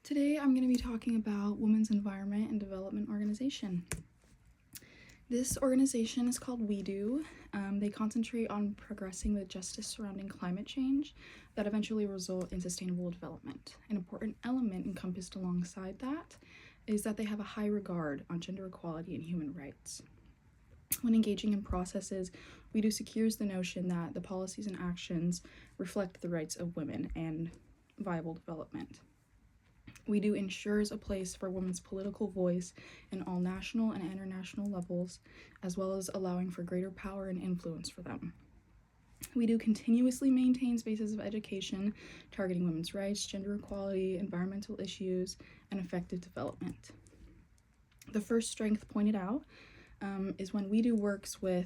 Today I'm going to be talking about Women's Environment and Development Organization. This organization is called WEDO. They concentrate on progressing the justice surrounding climate change that eventually result in sustainable development. An important element encompassed alongside that is that they have a high regard on gender equality and human rights. When engaging in processes, WEDO secures the notion that the policies and actions reflect the rights of women and viable development. WEDO ensures a place for women's political voice in all national and international levels, as well as allowing for greater power and influence for them. WEDO continuously maintains spaces of education targeting women's rights, gender equality, environmental issues, and effective development. The first strength pointed out is when WEDO works with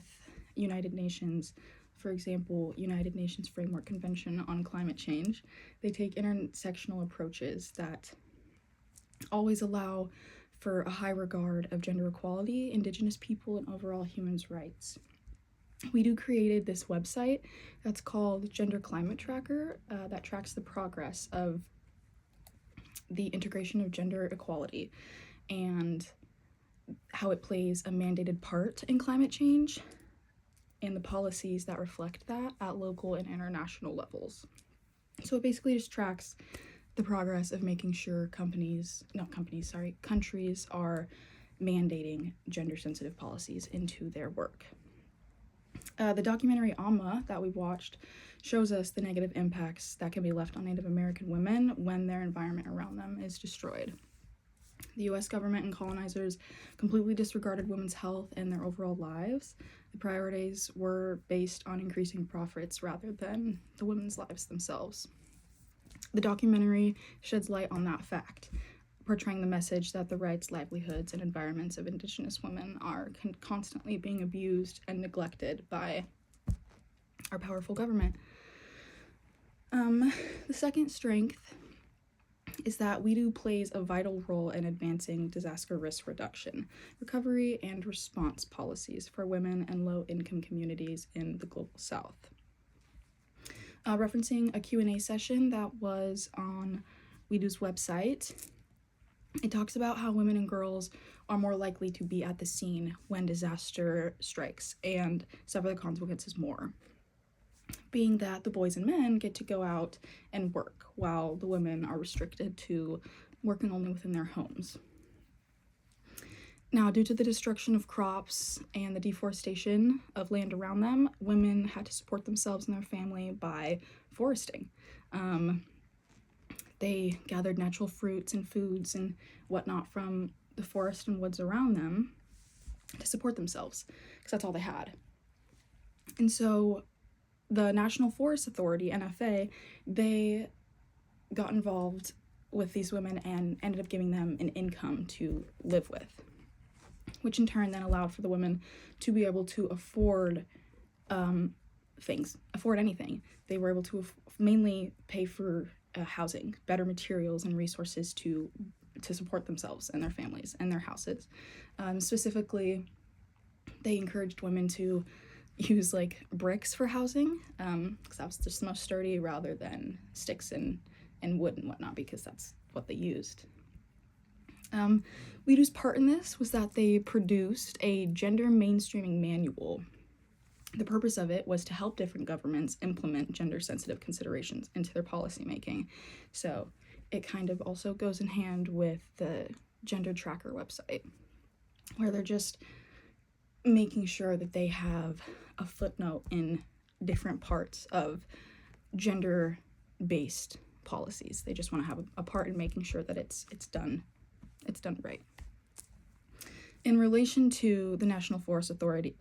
United Nations. For example, United Nations Framework Convention on Climate Change. They take intersectional approaches that always allow for a high regard of gender equality, Indigenous people, and overall human rights. WEDO created this website that's called Gender Climate Tracker that tracks the progress of the integration of gender equality and how it plays a mandated part in climate change and the policies that reflect that at local and international levels. So it basically just tracks the progress of making sure countries are mandating gender-sensitive policies into their work. The documentary Alma that we watched shows us the negative impacts that can be left on Native American women when their environment around them is destroyed. The U.S. government and colonizers completely disregarded women's health and their overall lives. The priorities were based on increasing profits rather than the women's lives themselves. The documentary sheds light on that fact, portraying the message that the rights, livelihoods, and environments of Indigenous women are constantly being abused and neglected by our powerful government. The second strength is that WEDO plays a vital role in advancing disaster risk reduction, recovery, and response policies for women and low-income communities in the Global South. Referencing a Q&A session that was on WEDO's website, it talks about how women and girls are more likely to be at the scene when disaster strikes and suffer the consequences more, being that the boys and men get to go out and work while the women are restricted to working only within their homes. Now, due to the destruction of crops and the deforestation of land around them, women had to support themselves and their family by foresting. They gathered natural fruits and foods and whatnot from the forest and woods around them to support themselves, because that's all they had. And so the National Forest Authority, NFA, they got involved with these women and ended up giving them an income to live with, which in turn then allowed for the women to be able to afford anything. They were able to mainly pay for housing, better materials, and resources to support themselves and their families and their houses. Specifically, they encouraged women to use like bricks for housing, because that was just the most sturdy, rather than sticks and wood and whatnot, because that's what they used. WEDO's part in this was that they produced a gender mainstreaming manual. The purpose of it was to help different governments implement gender-sensitive considerations into their policymaking. So it kind of also goes in hand with the Gender Tracker website, where they're just making sure that they have a footnote in different parts of gender-based policies. They just want to have a part in making sure that it's done right. In relation to the National Forest Authority,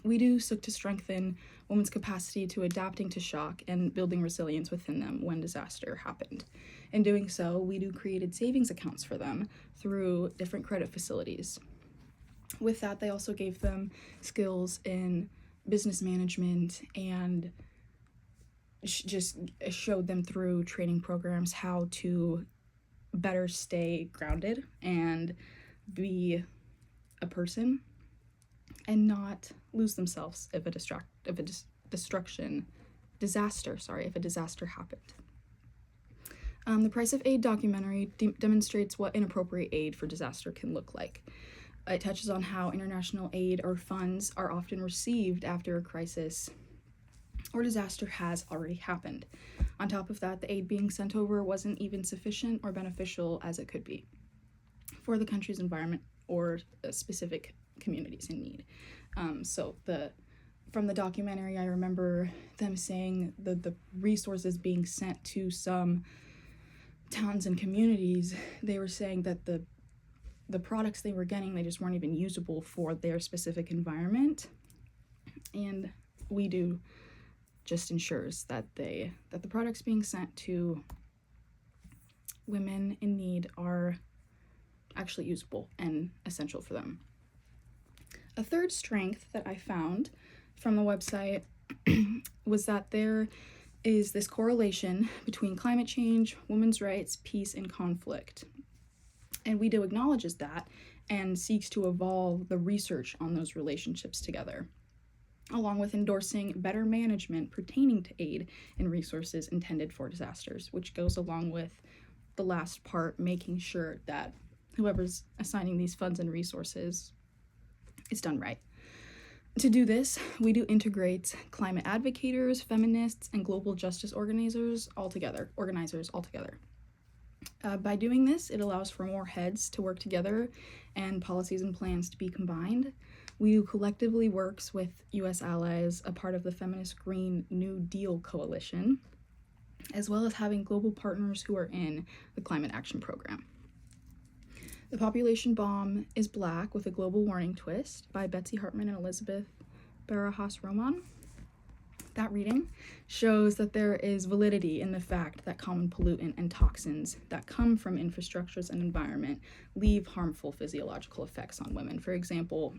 WEDO sought to strengthen women's capacity to adapting to shock and building resilience within them when disaster happened. In doing so, WEDO created savings accounts for them through different credit facilities. With that, they also gave them skills in business management and just showed them through training programs how to better stay grounded and be a person and not lose themselves if a disaster happened. The Price of Aid documentary demonstrates what inappropriate aid for disaster can look like. It touches on how international aid or funds are often received after a crisis or disaster has already happened. On top of that, the aid being sent over wasn't even sufficient or beneficial as it could be for the country's environment or specific communities in need. From the documentary, I remember them saying the resources being sent to some towns and communities, they were saying that the products they were getting, they just weren't even usable for their specific environment. And WEDO just ensures that the products being sent to women in need are actually usable and essential for them. A third strength that I found from the website was that there is this correlation between climate change, women's rights, peace, and conflict. And WEDO acknowledges that and seeks to evolve the research on those relationships together, along with endorsing better management pertaining to aid and resources intended for disasters, which goes along with the last part, making sure that whoever's assigning these funds and resources is done right. To do this, WEDO integrates climate advocates, feminists, and global justice organizers all together. By doing this, it allows for more heads to work together and policies and plans to be combined. WEDO collectively works with U.S. allies, a part of the feminist Green New Deal coalition, as well as having global partners who are in the Climate Action Program. The Population Bomb is Black with a Global Warning Twist by Betsy Hartman and Elizabeth Barajas-Roman. That reading shows that there is validity in the fact that common pollutant and toxins that come from infrastructures and environment leave harmful physiological effects on women. For example,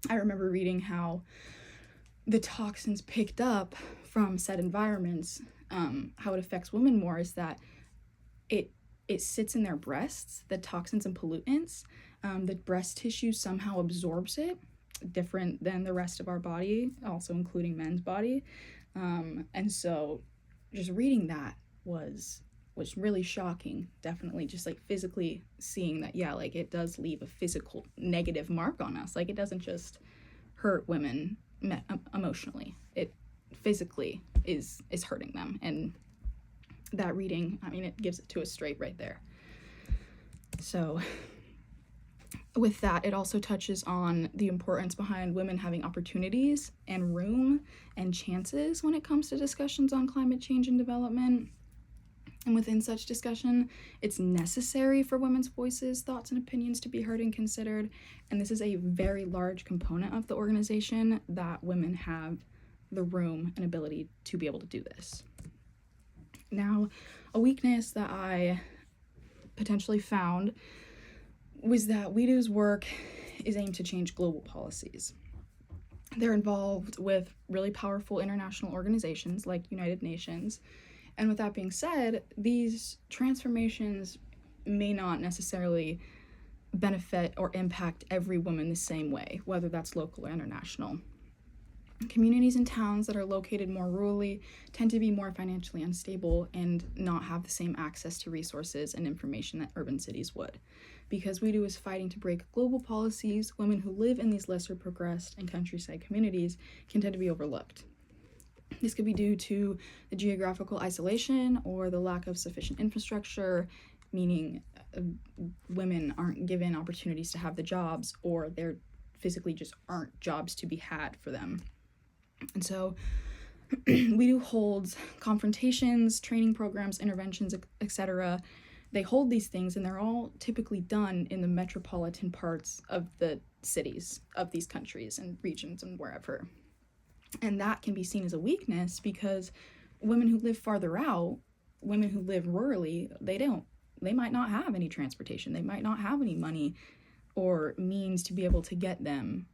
I remember reading how the toxins picked up from said environments, how it affects women more is that it sits in their breasts, the toxins and pollutants. The breast tissue somehow absorbs it, different than the rest of our body, also including men's body. And so just reading that was really shocking, definitely, just like physically seeing that, yeah, like it does leave a physical negative mark on us. Like it doesn't just hurt women emotionally, it physically is hurting them. And that reading, I mean, it gives it to us straight right there. So with that, it also touches on the importance behind women having opportunities and room and chances when it comes to discussions on climate change and development. And within such discussion, it's necessary for women's voices, thoughts, and opinions to be heard and considered. And this is a very large component of the organization, that women have the room and ability to be able to do this. Now, a weakness that I potentially found was that WEDO's work is aimed to change global policies. They're involved with really powerful international organizations like United Nations. And with that being said, these transformations may not necessarily benefit or impact every woman the same way, whether that's local or international. Communities and towns that are located more rurally tend to be more financially unstable and not have the same access to resources and information that urban cities would. Because WEDO is fighting to break global policies, women who live in these lesser progressed and countryside communities can tend to be overlooked. This could be due to the geographical isolation or the lack of sufficient infrastructure, meaning women aren't given opportunities to have the jobs, or there physically just aren't jobs to be had for them. And so WEDO holds confrontations, training programs, interventions, etc. They hold these things, and they're all typically done in the metropolitan parts of the cities of these countries and regions and wherever. And that can be seen as a weakness because women who live farther out, women who live rurally, they might not have any transportation. They might not have any money or means to be able to get them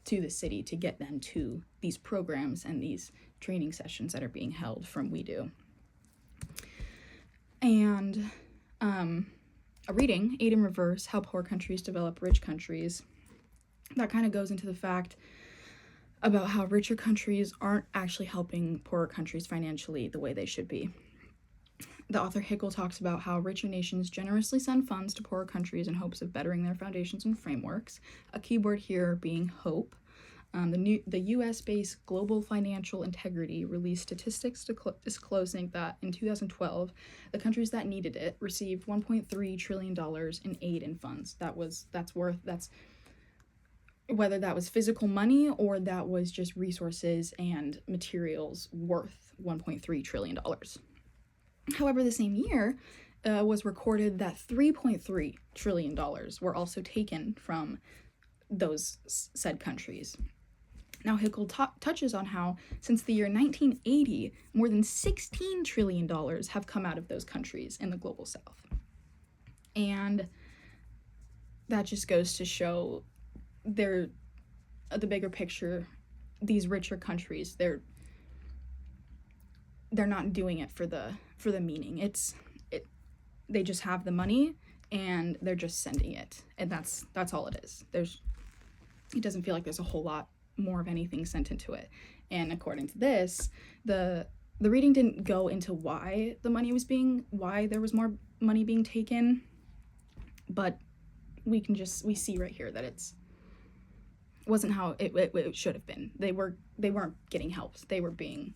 to the city, to get them to these programs and these training sessions that are being held from WEDO. And a reading, Aid in Reverse, How Poor Countries Develop Rich Countries, that kind of goes into the fact about how richer countries aren't actually helping poorer countries financially the way they should be. The author Hickel talks about how richer nations generously send funds to poorer countries in hopes of bettering their foundations and frameworks, a keyword here being hope. The US-based Global Financial Integrity released statistics disclosing that in 2012, the countries that needed it received $1.3 trillion in aid and funds. That's whether that was physical money or that was just resources and materials worth $1.3 trillion. However, the same year was recorded that $3.3 trillion were also taken from those said countries. Now, Hickel touches on how, since the year 1980, more than $16 trillion have come out of those countries in the global south. And that just goes to show the bigger picture. These richer countries, they're not doing it for the meaning. They just have the money and they're just sending it, and that's all it is. It doesn't feel like there's a whole lot more of anything sent into it. And according to this, the reading didn't go into why there was more money being taken, but we see right here that it wasn't how it should have been. They weren't getting help. They were being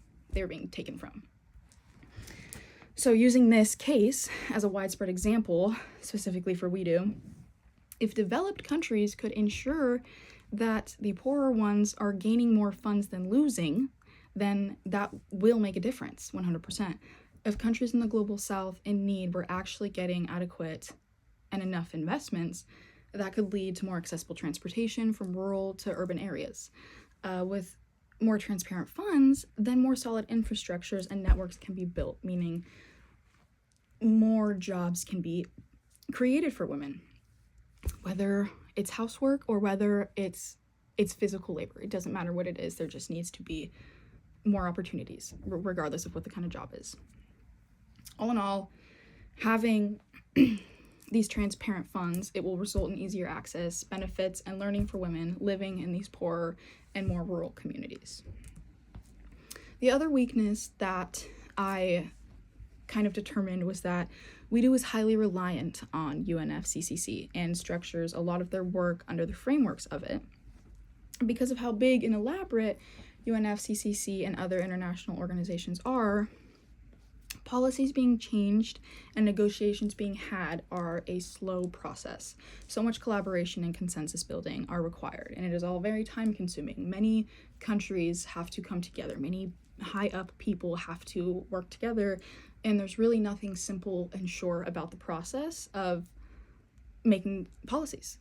taken from. So using this case as a widespread example, specifically for WEDO, if developed countries could ensure that the poorer ones are gaining more funds than losing, then that will make a difference, 100%. If countries in the global south in need were actually getting adequate and enough investments, that could lead to more accessible transportation from rural to urban areas. With more transparent funds, then more solid infrastructures and networks can be built, meaning more jobs can be created for women, whether it's housework or whether it's physical labor. It doesn't matter what it is. There just needs to be more opportunities, regardless of what the kind of job is. All in all, having these transparent funds, it will result in easier access, benefits, and learning for women living in these poorer and more rural communities. The other weakness that I kind of determined was that WEDO is highly reliant on UNFCCC and structures a lot of their work under the frameworks of it. Because of how big and elaborate UNFCCC and other international organizations are, policies being changed and negotiations being had are a slow process. So much collaboration and consensus building are required, and it is all very time-consuming. Many countries have to come together. Many high-up people have to work together, and there's really nothing simple and sure about the process of making policies.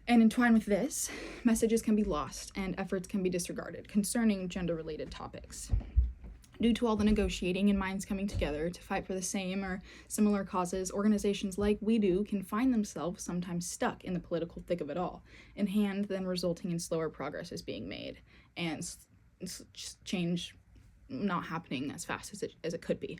And entwined with this, messages can be lost and efforts can be disregarded concerning gender-related topics. Due to all the negotiating and minds coming together to fight for the same or similar causes, organizations like WEDO can find themselves sometimes stuck in the political thick of it all, in hand then resulting in slower progress is being made and change not happening as fast as it could be.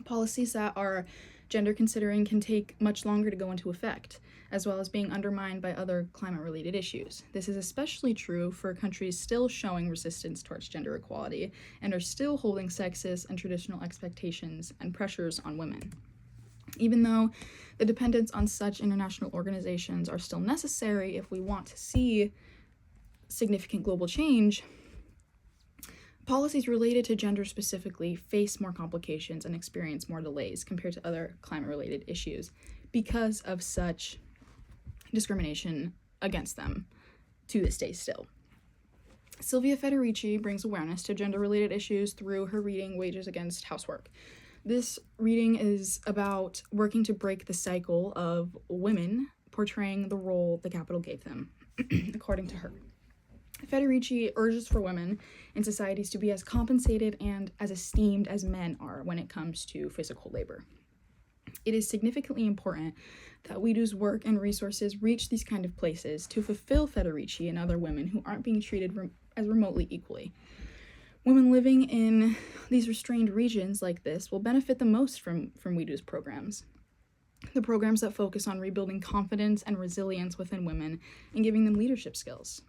Policies that are gender considering can take much longer to go into effect, as well as being undermined by other climate-related issues. This is especially true for countries still showing resistance towards gender equality and are still holding sexist and traditional expectations and pressures on women. Even though the dependence on such international organizations are still necessary if we want to see significant global change, policies related to gender specifically face more complications and experience more delays compared to other climate-related issues because of such discrimination against them to this day still. Silvia Federici brings awareness to gender-related issues through her reading Wages Against Housework. This reading is about working to break the cycle of women portraying the role the capital gave them, according to her. Federici urges for women in societies to be as compensated and as esteemed as men are when it comes to physical labor. It is significantly important that WEDO's work and resources reach these kind of places to fulfill Federici and other women who aren't being treated as remotely equally. Women living in these restrained regions like this will benefit the most from WEDO's programs. The programs that focus on rebuilding confidence and resilience within women and giving them leadership skills.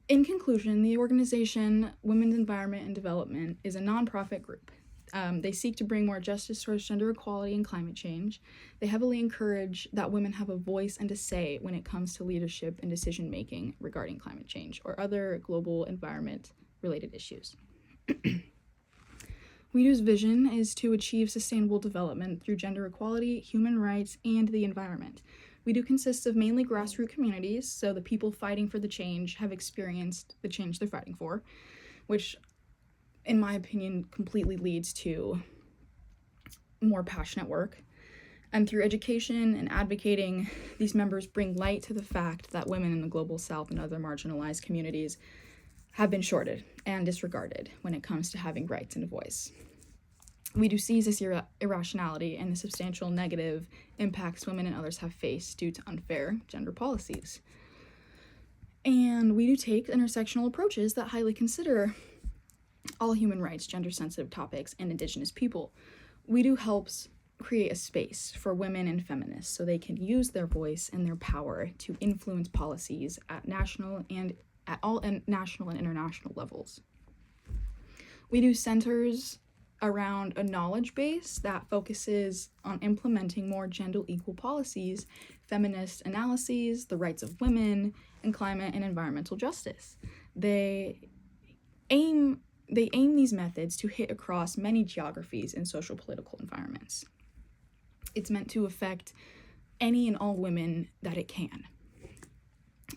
In conclusion, the organization Women's Environment and Development is a nonprofit group They seek to bring more justice towards gender equality and climate change. They heavily encourage that women have a voice and a say when it comes to leadership and decision making regarding climate change or other global environment related issues. WEDO's vision is to achieve sustainable development through gender equality, human rights, and the environment. WEDO consists of mainly grassroots communities, so the people fighting for the change have experienced the change they're fighting for, which, in my opinion, completely leads to more passionate work. And through education and advocating, these members bring light to the fact that women in the global south and other marginalized communities have been shorted and disregarded when it comes to having rights and a voice. WEDO sees this irrationality and the substantial negative impacts women and others have faced due to unfair gender policies. And WEDO takes intersectional approaches that highly consider all human rights, gender-sensitive topics, and Indigenous people. WEDO helps create a space for women and feminists so they can use their voice and their power to influence policies at national and international levels. WEDO centers around a knowledge base that focuses on implementing more gender-equal policies, feminist analyses, the rights of women, and climate and environmental justice. They aim these methods to hit across many geographies and social political environments. It's meant to affect any and all women that it can.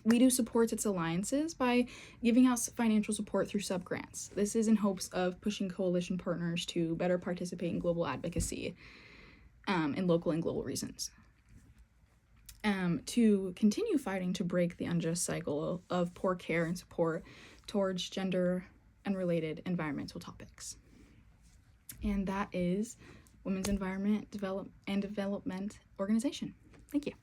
WEDO supports its alliances by giving out financial support through subgrants. This is in hopes of pushing coalition partners to better participate in global advocacy in local and global reasons. To continue fighting to break the unjust cycle of poor care and support towards gender and related environmental topics. And that is Women's Environment and Development Organization. Thank you.